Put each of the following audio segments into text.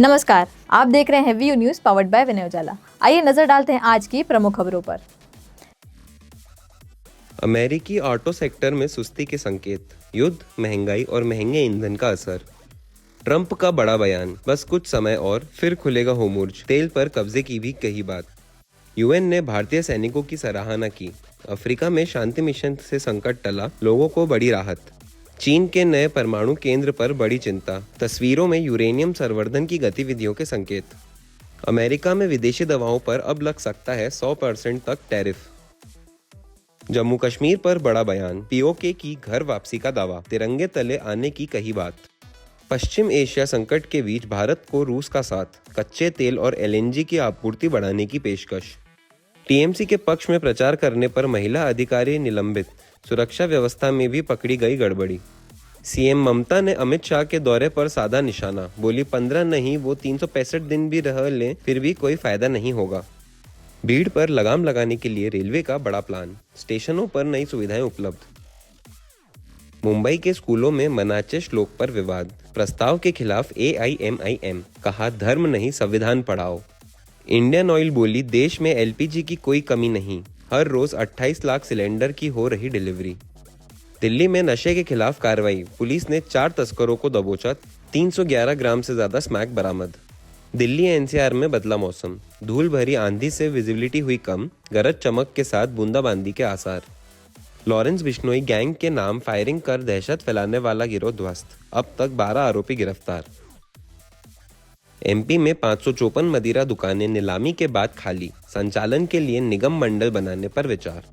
नमस्कार, आप देख रहे हैं वीयू न्यूज पावर्ड बाय विनय उजाला। आइए नजर डालते हैं आज की प्रमुख खबरों पर। अमेरिकी ऑटो सेक्टर में सुस्ती के संकेत, युद्ध, महंगाई और महंगे ईंधन का असर। ट्रंप का बड़ा बयान, बस कुछ समय और फिर खुलेगा होर्मुज़। तेल पर कब्जे की भी कही बात। यूएन ने भारतीय सैनिकों की सराहना की। अफ्रीका में शांति मिशन से संकट टला, लोगों को बड़ी राहत। चीन के नए परमाणु केंद्र पर बड़ी चिंता, तस्वीरों में यूरेनियम संवर्धन की गतिविधियों के संकेत। अमेरिका में विदेशी दवाओं पर अब लग सकता है 100% तक टैरिफ। जम्मू कश्मीर पर बड़ा बयान, पीओके की घर वापसी का दावा, तिरंगे तले आने की कही बात। पश्चिम एशिया संकट के बीच भारत को रूस का साथ, कच्चे तेल और एलएनजी की आपूर्ति बढ़ाने की पेशकश। टीएमसी के पक्ष में प्रचार करने पर महिला अधिकारी निलंबित, सुरक्षा व्यवस्था में भी पकड़ी गई गड़बड़ी। सीएम ममता ने अमित शाह के दौरे पर साधा निशाना, बोली 15 नहीं वो 365 दिन भी रह लें फिर भी कोई फायदा नहीं होगा। भीड़ पर लगाम लगाने के लिए रेलवे का बड़ा प्लान, स्टेशनों पर नई सुविधाएं उपलब्ध। मुंबई के स्कूलों में मनाचे श्लोक पर विवाद, प्रस्ताव के खिलाफ AIMIM, कहा धर्म नहीं संविधान पढ़ाओ। इंडियन ऑयल बोली देश में एलपीजी की कोई कमी नहीं, हर रोज 28 लाख सिलेंडर की हो रही डिलीवरी। दिल्ली में नशे के खिलाफ कार्रवाई, पुलिस ने 4 तस्करों को दबोचा, 311 ग्राम से ज्यादा स्मैक बरामद। दिल्ली एनसीआर में बदला मौसम, धूल भरी आंधी से विजिबिलिटी हुई कम, गरज चमक के साथ बूंदाबांदी के आसार। लॉरेंस बिश्नोई गैंग के नाम फायरिंग कर दहशत फैलाने वाला गिरोह ध्वस्त, अब तक 12 आरोपी गिरफ्तार। एमपी में 554 मदिरा दुकानें नीलामी के बाद खाली, संचालन के लिए निगम मंडल बनाने पर विचार।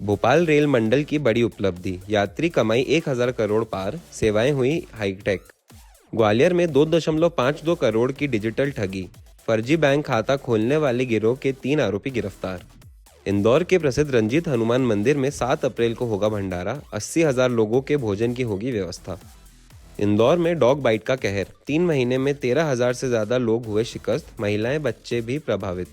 भोपाल रेल मंडल की बड़ी उपलब्धि, यात्री कमाई 1000 करोड़ पार, सेवाएं हुई हाईटेक। ग्वालियर में 2.52 करोड़ की डिजिटल ठगी, फर्जी बैंक खाता खोलने वाले गिरोह के 3 आरोपी गिरफ्तार। इंदौर के प्रसिद्ध रंजीत हनुमान मंदिर में 7 अप्रैल को होगा भंडारा, 80,000 लोगों के भोजन की होगी व्यवस्था। इंदौर में डॉग बाइट का कहर, 3 महीने में 13,000 से ज्यादा लोग हुए शिकस्त, महिलाएं बच्चे भी प्रभावित।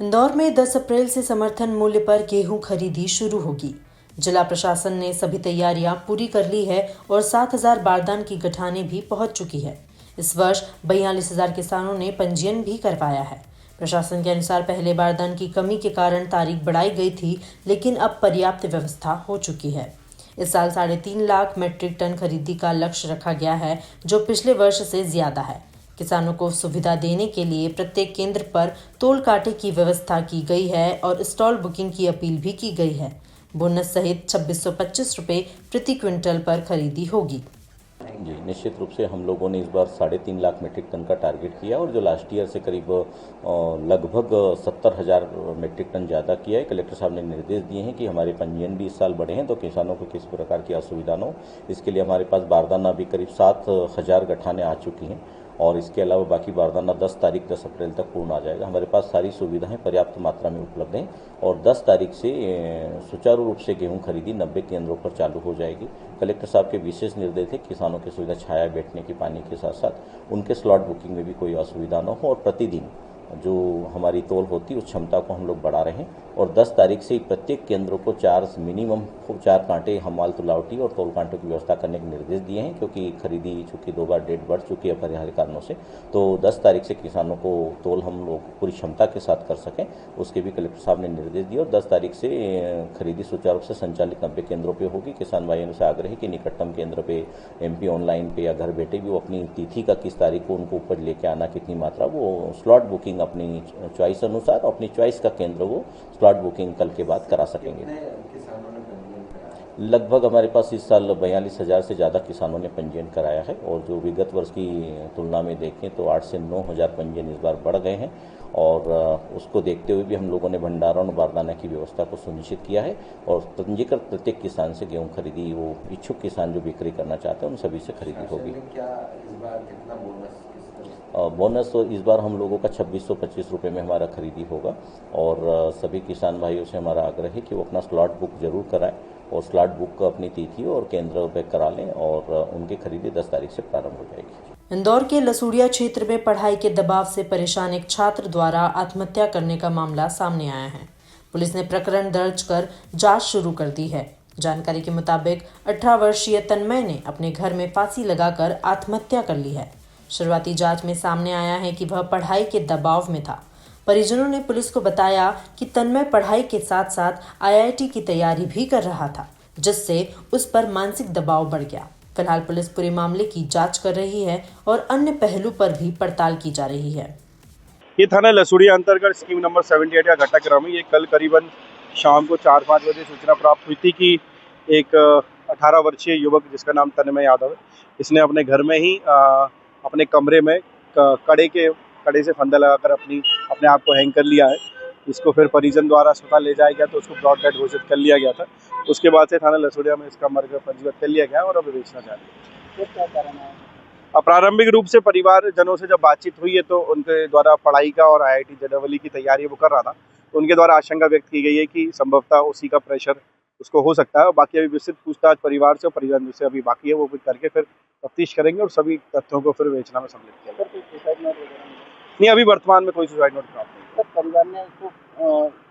इंदौर में 10 अप्रैल से समर्थन मूल्य पर गेहूं खरीदी शुरू होगी। जिला प्रशासन ने सभी तैयारियां पूरी कर ली है और 7,000 बारदान की गठानें भी पहुंच चुकी है। इस वर्ष 42,000 किसानों ने पंजीयन भी करवाया है। प्रशासन के अनुसार पहले बारदान की कमी के कारण तारीख बढ़ाई गई थी, लेकिन अब पर्याप्त व्यवस्था हो चुकी है। इस साल 3.5 लाख मीट्रिक टन खरीदी का लक्ष्य रखा गया है, जो पिछले वर्ष से ज्यादा है। किसानों को सुविधा देने के लिए प्रत्येक केंद्र पर तोल कांटे की व्यवस्था की गई है और स्टॉल बुकिंग की अपील भी की गई है। बोनस सहित 2625 रुपये प्रति क्विंटल पर खरीदी होगी। जी, निश्चित रूप से हम लोगों ने इस बार 3.5 लाख मीट्रिक टन का टारगेट किया और जो लास्ट ईयर से करीब लगभग 70,000 मीट्रिक टन ज़्यादा किया है। कलेक्टर साहब ने निर्देश दिए हैं कि हमारे पंजीयन भी इस साल बढ़े हैं तो किसानों को किसी प्रकार की असुविधा न हो। इसके लिए हमारे पास बारदाना भी करीब 7,000 गठानें आ चुकी हैं और इसके अलावा बाकी बारदाना 10 अप्रैल तक पूर्ण आ जाएगा। हमारे पास सारी सुविधाएं पर्याप्त मात्रा में उपलब्ध हैं और 10 तारीख से सुचारू रूप से गेहूं खरीदी 90 केंद्रों पर चालू हो जाएगी। कलेक्टर साहब के विशेष निर्देश है किसानों की सुविधा छाया बैठने की, पानी के साथ साथ उनके स्लॉट बुकिंग में भी कोई असुविधा न हो और प्रतिदिन जो हमारी तोल होती है उस क्षमता को हम लोग बढ़ा रहे हैं और 10 तारीख से प्रत्येक केंद्रों को मिनिमम 4 कांटे हमाल तुलावटी और तोल कांटों की व्यवस्था करने के निर्देश दिए हैं, क्योंकि खरीदी चूँकि 2 बार डेट बढ़ चुकी है अपरिहार्य कारणों से। तो 10 तारीख से किसानों को तोल हम लोग पूरी क्षमता के साथ कर सकें, उसके भी कलेक्टर साहब ने निर्देश दिए और 10 तारीख से खरीदी सुचारू रूप से संचालित 90 केंद्रों पर होगी। किसान भाइयों से आग्रह है कि निकटतम केंद्र पे MP ऑनलाइन पे या घर बैठे भी वो अपनी तिथि का किस तारीख को उनको उपज लेके आना, कितनी मात्रा, वो स्लॉट बुकिंग अपनी चॉइस अनुसार अपनी चॉइस का केंद्र वो स्लॉट बुकिंग कल के बाद करा सकेंगे। लगभग हमारे पास इस साल 42,000 से ज़्यादा किसानों ने पंजीयन कराया है और जो विगत वर्ष की तुलना में देखें तो 8 से 9,000 पंजीयन इस बार बढ़ गए हैं और उसको देखते हुए भी हम लोगों ने भंडारण और बारदाना की व्यवस्था को सुनिश्चित किया है और पंजीकृत प्रत्येक किसान से गेहूं खरीदी, वो इच्छुक किसान जो बिक्री करना चाहते हैं उन सभी से खरीदी होगी। बोनस तो इस बार हम लोगों का 2625 रुपये में हमारा खरीदी होगा और सभी किसान भाइयों से हमारा आग्रह है कि वो अपना स्लॉट बुक जरूर कराएं और स्लॉट बुक अपनी तिथि और केंद्र पे करा लें और उनकी खरीदी 10 तारीख से प्रारंभ हो जाएगी। इंदौर के लसूड़िया क्षेत्र में पढ़ाई के दबाव से परेशान एक छात्र द्वारा आत्महत्या करने का मामला सामने आया है। पुलिस ने प्रकरण दर्ज कर जांच शुरू कर दी है। जानकारी के मुताबिक 18 वर्षीय तन्मय ने अपने घर में फांसी लगाकर आत्महत्या कर ली है। शुरुआती जांच में सामने आया है कि वह पढ़ाई के दबाव में था। परिजनों ने पुलिस को बताया कि तन्मय पढ़ाई के साथ साथ IIT की तैयारी भी कर रहा था, जिससे उस पर मानसिक दबाव बढ़ गया। फिलहाल पुलिस पूरे मामले की जांच कर रही है और अन्य पहलू पर भी पड़ताल की जा रही है। ये थाना लसूड़िया अंतर्गत स्कीम नंबर 78 का घटनाक्रम है। ये कल करीबन शाम को 4-5 बजे सूचना प्राप्त हुई थी कि एक 18 वर्षीय युवक जिसका नाम तन्मय यादव है, इसने अपने घर में ही अपने कमरे में कड़े से फंदा लगाकर अपने आप को हैंग कर लिया है। इसको फिर परिजन द्वारा अस्पताल ले जाया गया तो उसको ब्रॉड डेड घोषित कर लिया गया था। उसके बाद से थाना लसूड़िया में इसका मर्ग पंजीबद्ध कर लिया गया और अब बेचना जारी है। प्रारंभिक रूप से परिवारजनों से जब बातचीत हुई है तो उनके द्वारा पढ़ाई का और IIT JEE की तैयारी वो कर रहा था, तो उनके द्वारा आशंका व्यक्त की गई है कि संभवतः उसी का प्रेशर उसको हो सकता है। और बाकी अभी विस्तृत पूछताछ परिवार से और परिजन से अभी बाकी है, वो भी करके फिर तफ्तीश करेंगे और सभी तथ्यों को फिर बेचना में सम्मिलित किया जाएगा। नहीं, अभी वर्तमान में कोई सुसाइड नोट प्राप्त नहीं। परिवार ने उसको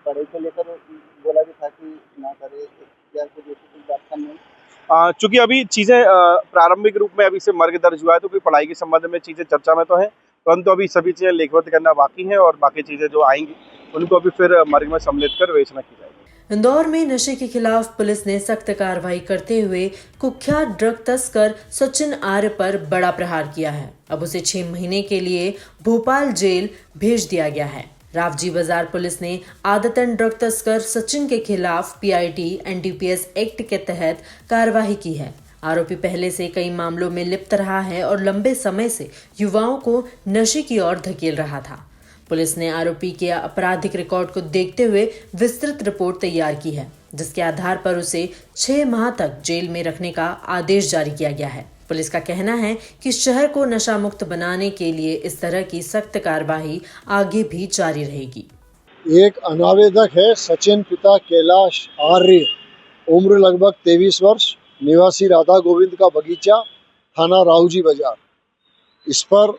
पढ़ाई को लेकर बोला भी था कि ना करे, या कुछ ऐसी बात का नहीं। चूंकि अभी चीजें प्रारंभिक रूप में अभी से मर्ग दर्ज हुआ है तो कोई पढ़ाई के संबंध में चीजें चर्चा में तो है, परंतु अभी सभी चीजें लेखबद्ध करना बाकी है और बाकी चीजें जो आएंगी उनको अभी फिर मर्ग में सम्मिलित कर विवेचना की जाएगी। इंदौर में नशे के खिलाफ पुलिस ने सख्त कार्रवाई करते हुए कुख्यात ड्रग तस्कर सचिन आर्य पर बड़ा प्रहार किया है। अब उसे 6 महीने के लिए भोपाल जेल भेज दिया गया है। रावजी बाजार पुलिस ने आदतन ड्रग तस्कर सचिन के खिलाफ PIT NDPS एक्ट के तहत कार्रवाई की है। आरोपी पहले से कई मामलों में लिप्त रहा है और लंबे समय से युवाओं को नशे की ओर धकेल रहा था। पुलिस ने आरोपी के आपराधिक रिकॉर्ड को देखते हुए विस्तृत रिपोर्ट तैयार की है, जिसके आधार पर उसे 6 माह तक जेल में रखने का आदेश जारी किया गया है। पुलिस का कहना है कि शहर को नशा मुक्त बनाने के लिए इस तरह की सख्त कार्रवाई आगे भी जारी रहेगी। एक अनावेदक है सचिन पिता कैलाश आर्य, उम्र लगभग 23 वर्ष, निवासी राधा गोविंद का बगीचा, थाना रावजी बाजार। इस पर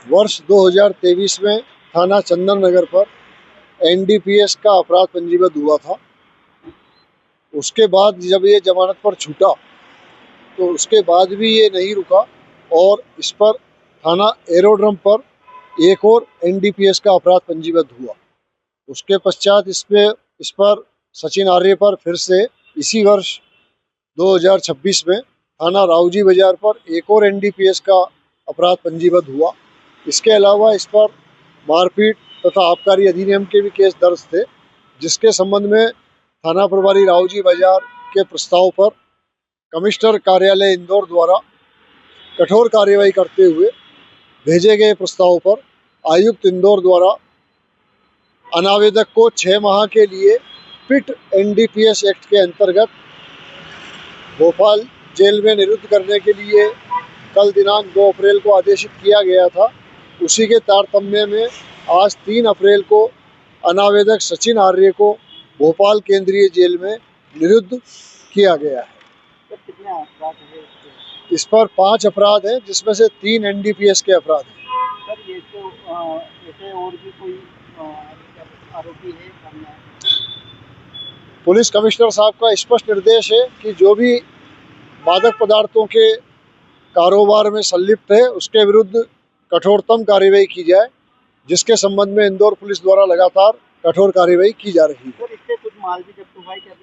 वर्ष 2023 में थाना चंदन नगर पर NDPS का अपराध पंजीबद्ध हुआ था। उसके बाद जब ये जमानत पर छूटा तो उसके बाद भी ये नहीं रुका और इस पर थाना एरोड्रम पर एक और NDPS का अपराध पंजीबद्ध हुआ। उसके पश्चात इस पर सचिन आर्य पर फिर से इसी वर्ष 2026 में थाना रावजी बाजार पर एक और NDPS का अपराध पंजीबद्ध हुआ। इसके अलावा इस पर मारपीट तथा आबकारी अधिनियम के भी केस दर्ज थे, जिसके संबंध में थाना प्रभारी रावजी बाजार के प्रस्ताव पर कमिश्नर कार्यालय इंदौर द्वारा कठोर कार्रवाई करते हुए भेजे गए प्रस्ताव पर आयुक्त इंदौर द्वारा अनावेदक को 6 माह के लिए PIT NDPS एक्ट के अंतर्गत भोपाल जेल में निरुद्ध करने के लिए कल दिनांक 2 अप्रैल को आदेशित किया गया था। उसी के तारतम्य में आज 3 अप्रैल को अनावेदक सचिन आर्य को भोपाल केंद्रीय जेल में निरुद्ध किया गया है। तो कितने अपराध है? इस पर 5 अपराध हैं, जिसमें से 3 NDPS के अपराध हैं। सर, ये तो ऐसे और भी कोई आरोपी है? पुलिस कमिश्नर साहब का स्पष्ट निर्देश है कि जो भी मादक पदार्थों के कारोबार में संलिप्त है उसके विरुद्ध कठोरतम कार्रवाई की जाए, जिसके संबंध में इंदौर पुलिस द्वारा लगातार कठोर कार्रवाई की जा रही है। और इससे कुछ माल भी जब्त हुआ है क्या?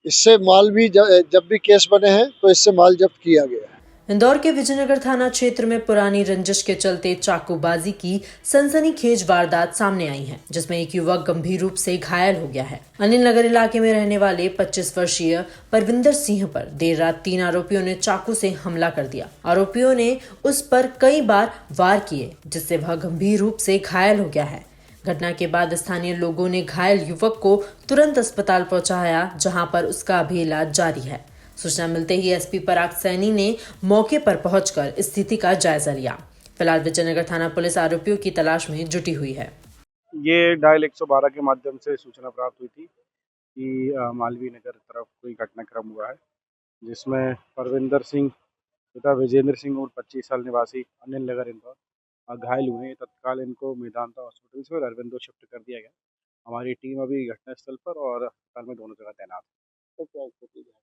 इससे माल भी जब भी केस बने हैं तो इससे माल जब्त किया गया है। इंदौर के विजयनगर थाना क्षेत्र में पुरानी रंजिश के चलते चाकूबाजी की सनसनीखेज वारदात सामने आई है, जिसमें एक युवक गंभीर रूप से घायल हो गया है। अनिल नगर इलाके में रहने वाले 25 वर्षीय परविंदर सिंह पर देर रात 3 आरोपियों ने चाकू से हमला कर दिया। आरोपियों ने उस पर कई बार वार किए, जिससे वह गंभीर रूप से घायल हो गया है। घटना के बाद स्थानीय लोगों ने घायल युवक को तुरंत अस्पताल पहुंचाया, जहां पर उसका अभी इलाज जारी है। सूचना मिलते ही SP पराग सैनी ने मौके पर पहुंचकर स्थिति का जायजा लिया। फिलहाल विजयनगर थाना पुलिस आरोपियों की तलाश में जुटी हुई है। ये डायल 112 के माध्यम से सूचना प्राप्त हुई थी कि मालवीय नगर तरफ कोई घटनाक्रम हुआ है, जिसमें परविंदर सिंह तथा विजेंद्र सिंह और 25 साल निवासी अनिल नगर इंदौर घायल हुए। तत्काल इनको मेदांता हॉस्पिटल से और अरविंदो शिफ्ट कर दिया गया। हमारी टीम अभी घटनास्थल पर और अस्पताल में दोनों जगह तैनात है। तो क्या स्थिति है?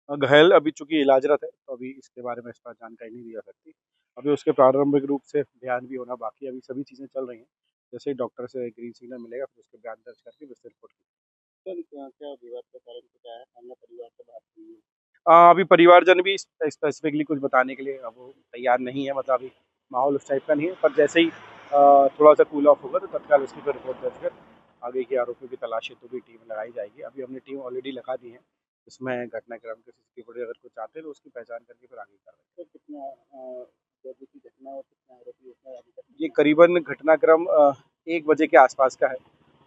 घायल अभी चूंकि इलाजरत है, तो अभी इसके बारे में इस पर जानकारी नहीं दी जा सकती। अभी उसके प्रारंभिक रूप से बयान भी होना बाकी है, अभी सभी चीज़ें चल रही हैं। जैसे ही डॉक्टर से ग्रीन सिग्नल मिलेगा फिर उसके बयान दर्ज करके फिर से रिपोर्ट की। सर क्या विवाद का कारण क्या है? हमने परिवार से बात की है। अभी परिवारजन भी स्पेसिफिकली कुछ बताने के लिए अब वो तैयार नहीं है, मतलब अभी माहौल उस टाइप का नहीं है, पर जैसे ही थोड़ा सा कूल ऑफ होगा तो तत्काल उसकी फिर रिपोर्ट दर्ज कर आगे की आरोपियों की तलाश हेतु भी टीम लगाई जाएगी। अभी हमने टीम ऑलरेडी लगा दी है, इसमें घटनाक्रम के सीसीटीवी फुटेज अगर कुछ आते हैं तो उसकी पहचान करके फिर आगे कार्रवाई। सर कितना जल्दी की घटना और कितने आरोपी उसमें अभी तक? ये करीबन घटनाक्रम 1 बजे के आसपास का है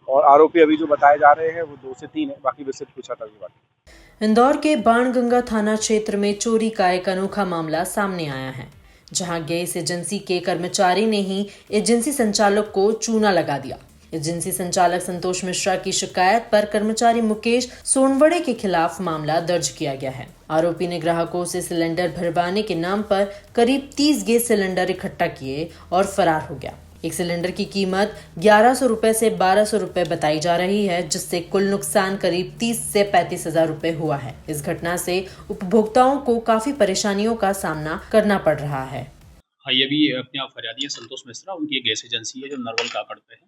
और आरोपी अभी जो बताए जा रहे हैं वो 2 से 3 है, बाकी विस्तृत पूछताछ भी बाकी। इंदौर के बाणगंगा थाना क्षेत्र में चोरी का एक अनोखा मामला सामने आया है, जहां गैस एजेंसी के कर्मचारी ने ही एजेंसी संचालक को चूना लगा दिया। एजेंसी संचालक संतोष मिश्रा की शिकायत पर कर्मचारी मुकेश सोनवड़े के खिलाफ मामला दर्ज किया गया है। आरोपी ने ग्राहकों से सिलेंडर भरवाने के नाम पर करीब 30 गैस सिलेंडर इकट्ठा किए और फरार हो गया। एक सिलेंडर की कीमत 1100 रुपए से 1200 रुपए बताई जा रही है, जिससे कुल नुकसान करीब 30 से 35 हजार रुपए हुआ है। इस घटना से उपभोक्ताओं को काफी परेशानियों का सामना करना पड़ रहा है। हाँ, ये भी अपने आप फरियादी हैं संतोष मिश्रा, उनकी एक गैस एजेंसी है जो नरवल काकड़ पे है।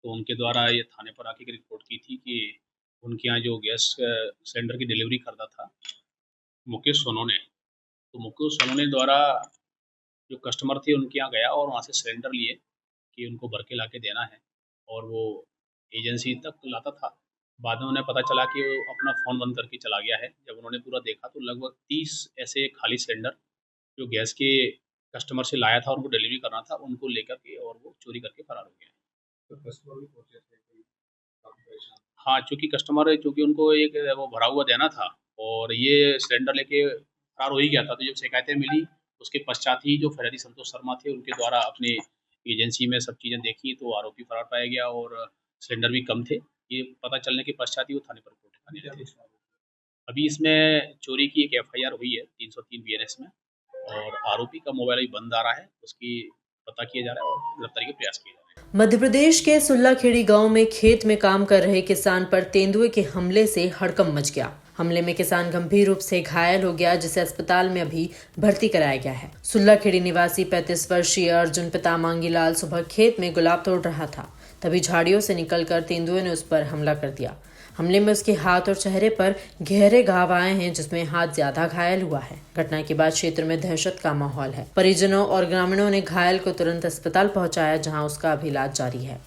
तो उनके द्वारा ये थाने पर आके एक रिपोर्ट की थी कि उनके यहाँ जो गैस सिलेंडर की डिलीवरी करता था मुकेश सोनोने, तो मुकेश सोनोने द्वारा जो कस्टमर थे उनके यहाँ गया और वहाँ से सिलेंडर लिए कि उनको भर के ला के देना है, और वो एजेंसी तक लाता था। बाद में उन्हें पता चला कि वो अपना फ़ोन बंद करके चला गया है। जब उन्होंने पूरा देखा तो लगभग 30 ऐसे खाली सिलेंडर जो गैस के कस्टमर से लाया था और उनको डिलीवरी करना था, उनको लेकर के और वो चोरी करके फरार हो गया। तो कस्टमर भी पहुंचे थे, हाँ, चूँकि उनको एक वो भरा हुआ देना था और ये सिलेंडर लेके फरार हो ही गया था। तो जब शिकायतें मिली उसके पश्चात ही जो फरियादी संतोष शर्मा थे उनके द्वारा अपने एजेंसी में सब चीज़ें देखी तो आरोपी फरार पाया गया और सिलेंडर भी कम थे। ये पता चलने के पश्चात ही वो थाने पर रिपोर्ट लिखाने आए थे। अभी इसमें चोरी की एक एफआईआर हुई है 303 बीएनएस में, और आरोपी का मोबाइल अभी बंद आ रहा है, उसकी पता किया जा रहा है और गिरफ्तारी के प्रयास किए जा रहे हैं। मध्य प्रदेश के सुल्लाखेड़ी गांव में खेत में काम कर रहे किसान पर तेंदुए के हमले से हड़कंप मच गया। हमले में किसान गंभीर रूप से घायल हो गया, जिसे अस्पताल में अभी भर्ती कराया गया है। सुल्लाखेड़ी निवासी 35 वर्षीय अर्जुन पिता मांगीलाल सुबह खेत में गुलाब तोड़ रहा था, तभी झाड़ियों से निकलकर तेंदुए ने उस पर हमला कर दिया। हमले में उसके हाथ और चेहरे पर गहरे घाव आए हैं, जिसमें हाथ ज्यादा घायल हुआ है। घटना के बाद क्षेत्र में दहशत का माहौल है। परिजनों और ग्रामीणों ने घायल को तुरंत अस्पताल पहुंचाया, जहां उसका अभी इलाज जारी है।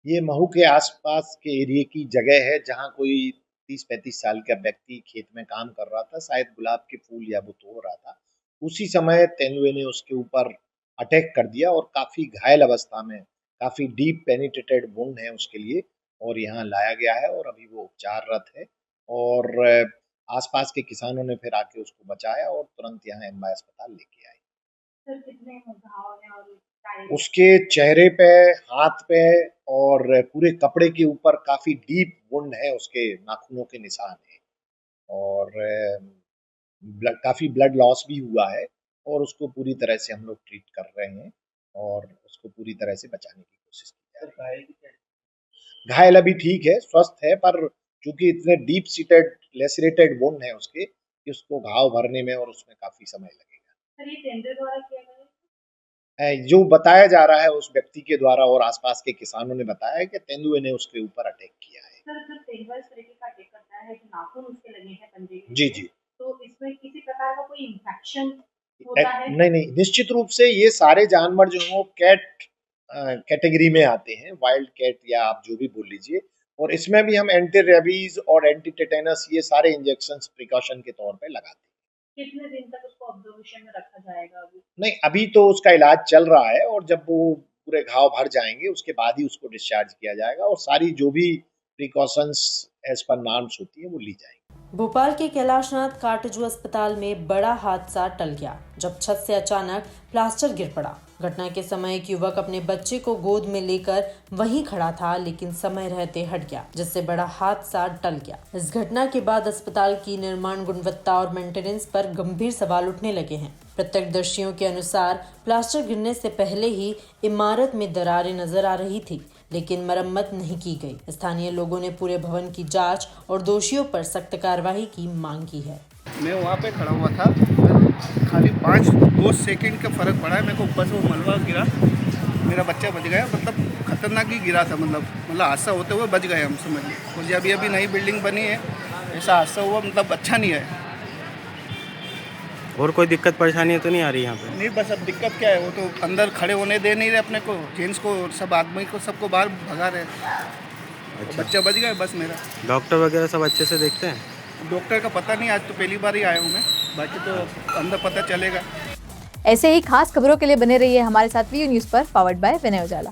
ये महू के आसपास के एरिया की जगह है, जहां कोई 30-35 साल का व्यक्ति खेत में काम कर रहा था, शायद गुलाब के फूल या वो तोड़ रहा था। उसी समय तेंदुए ने उसके ऊपर अटैक कर दिया और काफी घायल अवस्था में, काफी डीप पेनिट्रेटेड वुंड है उसके लिए, और यहाँ लाया गया है और अभी वो उपचाररत है। और आसपास के किसानों ने फिर आके उसको बचाया और तुरंत यहाँ एमवाय अस्पताल लेके आए। सर कितने घाव हैं और उसके चेहरे पे, हाथ पे और पूरे कपड़े के ऊपर काफी डीप वुंड है, उसके नाखूनों के निशान है और काफी ब्लड लॉस भी हुआ है और उसको पूरी तरह से हम लोग ट्रीट कर रहे हैं और उसको पूरी तरह से बचाने की कोशिश की जा रही है। घायल अभी ठीक है, स्वस्थ है, पर चूंकि इतने डीप सीटेड लेसरेटेड वुंड है उसके कि उसको घाव भरने में और उसमें काफी समय लगेगा। सर ये तेंदुए द्वारा किया गया जो बताया जा रहा है उस व्यक्ति के द्वारा और आसपास के किसानों ने बताया है कि तेंदुए ने उसके ऊपर अटैक किया है। सर जब तेंदुआ इस तरीके का अटैक करता है, जो नाखून उसके लगे हैं पंजे के, जी जी, तो इसमें किसी प्रकार का कोई इन्फेक्शन होता है? नहीं, निश्चित रूप से ये सारे जानवर जो हैं कैट कैटेगरी में आते हैं, वाइल्ड कैट या आप जो भी बोल लीजिए, और इसमें भी हम एंटी रेबीज और एंटी टेटेनस ये सारे इंजेक्शंस प्रिकॉशन के तौर पे लगाते हैं। कितने दिन तक उसको ऑब्जर्वेशन में रखा जाएगा? नहीं, अभी तो उसका इलाज चल रहा है और जब वो पूरे घाव भर जाएंगे उसके बाद ही उसको डिस्चार्ज किया जाएगा और सारी जो भी प्रिकॉशंस एज पर नॉर्म्स होती है वो ली जाएगी। भोपाल के कैलाशनाथ काटजू अस्पताल में बड़ा हादसा टल गया, जब छत से अचानक प्लास्टर गिर पड़ा। घटना के समय एक युवक अपने बच्चे को गोद में लेकर वहीं खड़ा था, लेकिन समय रहते हट गया, जिससे बड़ा हादसा टल गया। इस घटना के बाद अस्पताल की निर्माण गुणवत्ता और मेंटेनेंस पर गंभीर सवाल उठने लगे हैं। प्रत्यक्षदर्शियों के अनुसार प्लास्टर गिरने से पहले ही इमारत में दरारें नजर आ रही थी, लेकिन मरम्मत नहीं की गई। स्थानीय लोगों ने पूरे भवन की जांच और दोषियों पर सख्त कार्रवाई की मांग की है। मैं वहाँ पे खड़ा हुआ था, खाली 2 सेकंड का फ़र्क पड़ा है मेरे को, ऊपर से वो मलबा गिरा, मेरा बच्चा बच गया। मतलब खतरनाक ही गिरा था, मतलब हादसा होते हुए बच गए हम, समझ लीजिए। और ये अभी नई बिल्डिंग बनी है, ऐसा हादसा हुआ, मतलब अच्छा नहीं है। और कोई दिक्कत परेशानी तो नहीं आ रही यहाँ पे? नहीं, बस अब दिक्कत क्या है, वो तो अंदर खड़े होने दे नहीं रहे अपने को, जेंट्स को, सब आदमी को, सबको बाहर भगा रहे। अच्छा। बच्चा बच गया बस मेरा। डॉक्टर वगैरह सब अच्छे से देखते हैं? डॉक्टर का पता नहीं, आज तो पहली बार ही आया हूँ मैं, बाकी तो अंदर पता चलेगा। ऐसे ही खास खबरों के लिए बने रहिए हमारे साथ वीयू न्यूज़ पर, पावर्ड बाय विनय उजाला।